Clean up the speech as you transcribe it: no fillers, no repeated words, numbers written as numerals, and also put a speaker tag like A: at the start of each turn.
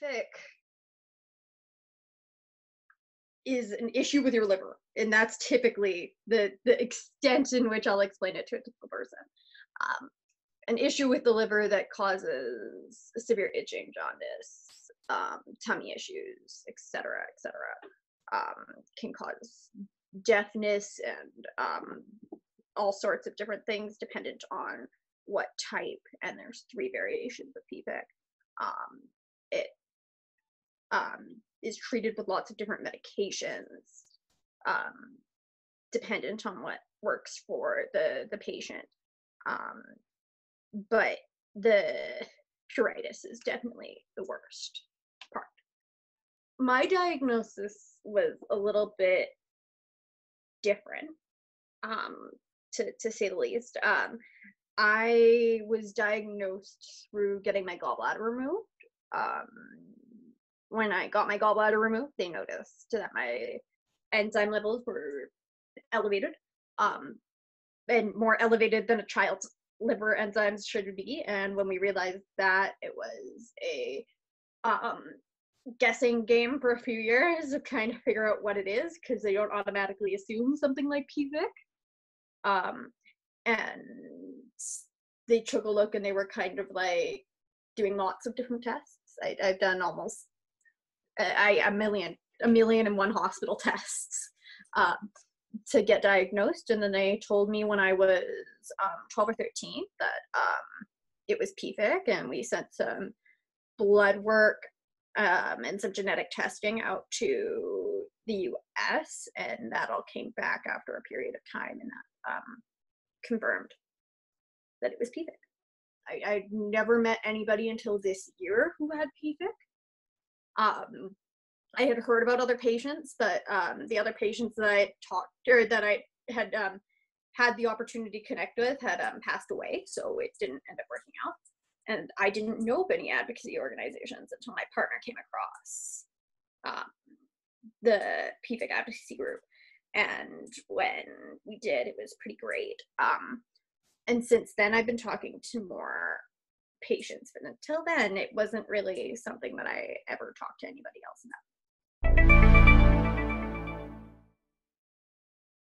A: PFIC is an issue with your liver, and that's typically the extent in which I'll explain it to a typical person. An issue with the liver that causes severe itching, jaundice, tummy issues, etc., can cause deafness and all sorts of different things dependent on what type, and there's 3 variations of PFIC. It is treated with lots of different medications, dependent on what works for the patient. But the pruritus is definitely the worst part. My diagnosis was a little bit different, to say the least. I was diagnosed through getting my gallbladder removed. When I got my gallbladder removed, they noticed that my enzyme levels were elevated, and more elevated than a child's liver enzymes should be. And when we realized that, it was a guessing game for a few years of trying to figure out what it is, because they don't automatically assume something like PFIC. And they took a look, and they were kind of like doing lots of different tests. I've done almost a million and one hospital tests to get diagnosed, and then they told me when I was 12 or 13 that it was PFIC, and we sent some blood work and some genetic testing out to the US, and that all came back after a period of time, and that confirmed that it was PFIC. I'd never met anybody until this year who had PFIC. I had heard about other patients, but the other patients that I talked, or that I had had the opportunity to connect with, had passed away, so it didn't end up working out. And I didn't know of any advocacy organizations until my partner came across the PFIC advocacy group. And when we did, it was pretty great. And since then, I've been talking to more patients, but until then, it wasn't really something that I ever talked to anybody else about.